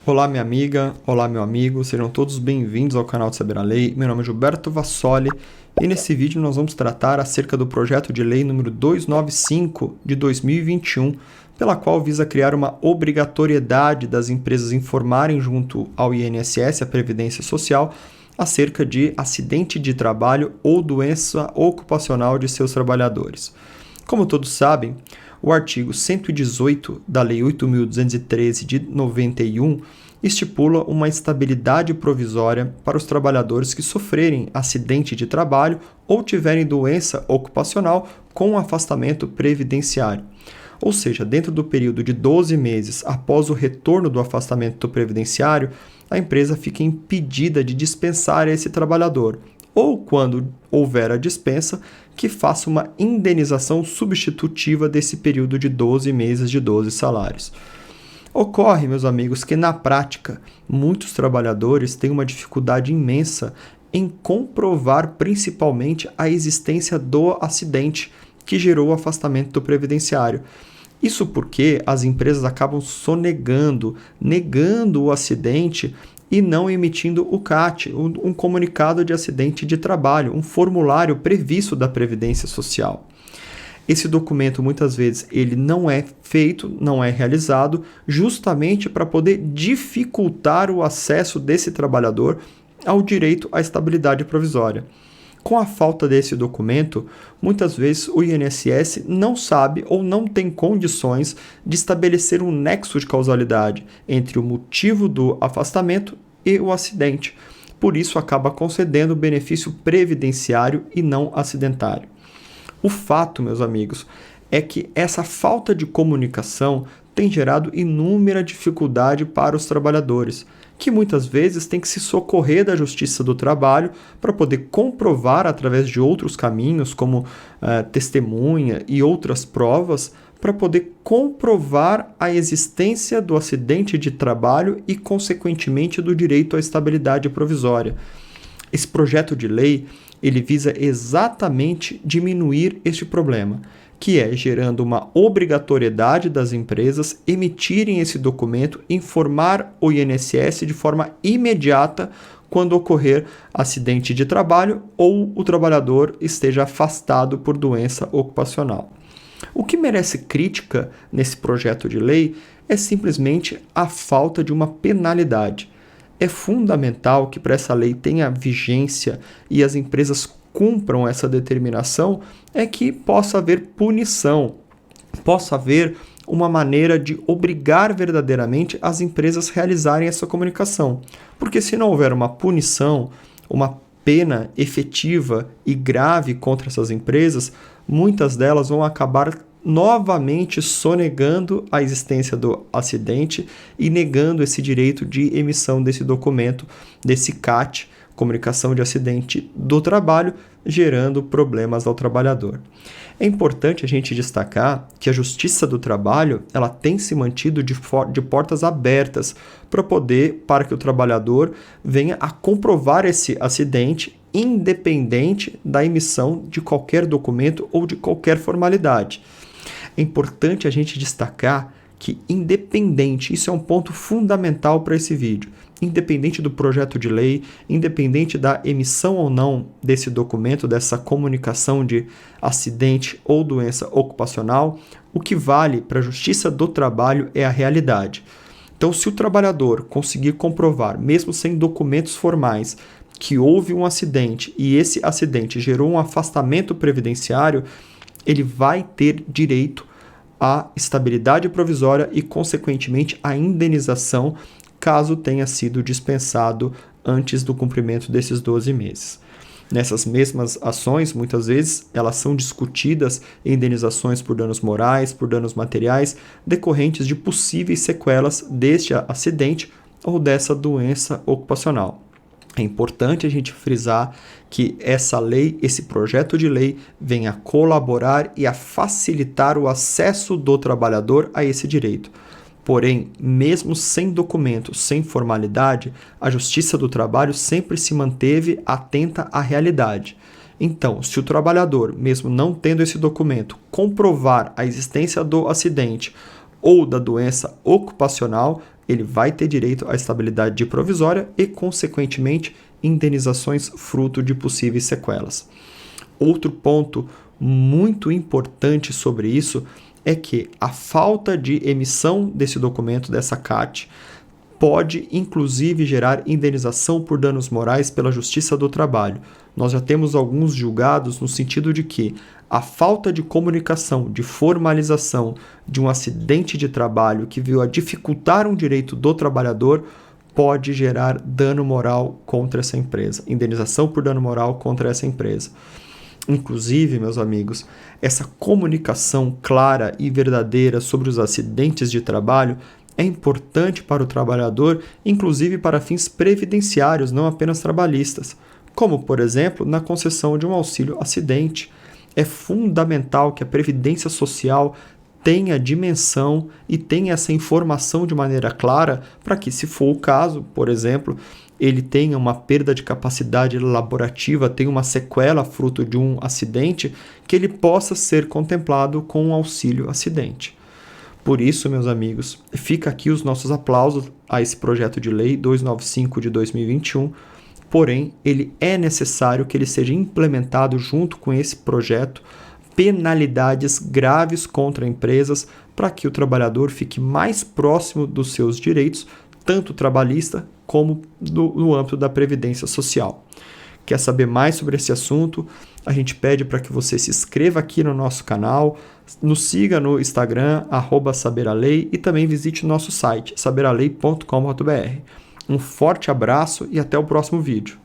Olá, minha amiga, olá, meu amigo, sejam todos bem-vindos ao canal de Saber a Lei. Meu nome é Gilberto Vassoli e nesse vídeo nós vamos tratar acerca do projeto de lei número 295 de 2021, pela qual visa criar uma obrigatoriedade das empresas informarem junto ao INSS, a Previdência Social, acerca de acidente de trabalho ou doença ocupacional de seus trabalhadores. Como todos sabem, o artigo 118 da Lei 8.213 de 91 estipula uma estabilidade provisória para os trabalhadores que sofrerem acidente de trabalho ou tiverem doença ocupacional com afastamento previdenciário. Ou seja, dentro do período de 12 meses após o retorno do afastamento previdenciário, a empresa fica impedida de dispensar esse trabalhador, ou quando houver a dispensa, que faça uma indenização substitutiva desse período de 12 meses de 12 salários. Ocorre, meus amigos, que na prática, muitos trabalhadores têm uma dificuldade imensa em comprovar principalmente a existência do acidente que gerou o afastamento previdenciário. Isso porque as empresas acabam sonegando, negando o acidente e não emitindo o CAT, um comunicado de acidente de trabalho, um formulário previsto da Previdência Social. Esse documento, muitas vezes, ele não é feito, não é realizado, justamente para poder dificultar o acesso desse trabalhador ao direito à estabilidade provisória. Com a falta desse documento, muitas vezes o INSS não sabe ou não tem condições de estabelecer um nexo de causalidade entre o motivo do afastamento e o acidente. Por isso, acaba concedendo benefício previdenciário e não acidentário. O fato, meus amigos, é que essa falta de comunicação tem gerado inúmera dificuldade para os trabalhadores, que muitas vezes têm que se socorrer da Justiça do Trabalho para poder comprovar através de outros caminhos, como testemunha e outras provas, para poder comprovar a existência do acidente de trabalho e, consequentemente, do direito à estabilidade provisória. Esse projeto de lei, ele visa exatamente diminuir este problema, que é gerando uma obrigatoriedade das empresas emitirem esse documento, informar o INSS de forma imediata quando ocorrer acidente de trabalho ou o trabalhador esteja afastado por doença ocupacional. O que merece crítica nesse projeto de lei é simplesmente a falta de uma penalidade. É fundamental que para essa lei tenha vigência e as empresas cumpram essa determinação, é que possa haver punição, possa haver uma maneira de obrigar verdadeiramente as empresas a realizarem essa comunicação. Porque se não houver uma punição, uma pena efetiva e grave contra essas empresas, muitas delas vão acabar novamente sonegando a existência do acidente e negando esse direito de emissão desse documento, desse CAT, comunicação de acidente do trabalho, gerando problemas ao trabalhador. É importante a gente destacar que a Justiça do Trabalho ela tem se mantido de portas abertas para que o trabalhador venha a comprovar esse acidente independente da emissão de qualquer documento ou de qualquer formalidade. É importante a gente destacar que independente, isso é um ponto fundamental para esse vídeo, independente do projeto de lei, independente da emissão ou não desse documento, dessa comunicação de acidente ou doença ocupacional, o que vale para a Justiça do Trabalho é a realidade. Então, se o trabalhador conseguir comprovar, mesmo sem documentos formais, que houve um acidente e esse acidente gerou um afastamento previdenciário, ele vai ter direito à estabilidade provisória e, consequentemente, à indenização, caso tenha sido dispensado antes do cumprimento desses 12 meses. Nessas mesmas ações, muitas vezes, elas são discutidas em indenizações por danos morais, por danos materiais, decorrentes de possíveis sequelas deste acidente ou dessa doença ocupacional. É importante a gente frisar que essa lei, esse projeto de lei, vem a colaborar e a facilitar o acesso do trabalhador a esse direito. Porém, mesmo sem documento, sem formalidade, a Justiça do Trabalho sempre se manteve atenta à realidade. Então, se o trabalhador, mesmo não tendo esse documento, comprovar a existência do acidente ou da doença ocupacional, ele vai ter direito à estabilidade provisória e, consequentemente, indenizações fruto de possíveis sequelas. Outro ponto muito importante sobre isso é que a falta de emissão desse documento, dessa CAT, pode inclusive gerar indenização por danos morais pela Justiça do Trabalho. Nós já temos alguns julgados no sentido de que a falta de comunicação, de formalização de um acidente de trabalho que veio a dificultar um direito do trabalhador pode gerar dano moral contra essa empresa, indenização por dano moral contra essa empresa. Inclusive, meus amigos, essa comunicação clara e verdadeira sobre os acidentes de trabalho é importante para o trabalhador, inclusive para fins previdenciários, não apenas trabalhistas, como, por exemplo, na concessão de um auxílio-acidente. É fundamental que a Previdência Social tenha dimensão e tenha essa informação de maneira clara para que, se for o caso, por exemplo, ele tenha uma perda de capacidade laborativa, tenha uma sequela fruto de um acidente, que ele possa ser contemplado com um auxílio-acidente. Por isso, meus amigos, fica aqui os nossos aplausos a esse projeto de lei 295 de 2021, porém, ele é necessário que ele seja implementado junto com esse projeto penalidades graves contra empresas para que o trabalhador fique mais próximo dos seus direitos, tanto trabalhista como no âmbito da Previdência Social. Quer saber mais sobre esse assunto? A gente pede para que você se inscreva aqui no nosso canal, nos siga no Instagram, @saberalei, e também visite o nosso site, saberalei.com.br. Um forte abraço e até o próximo vídeo.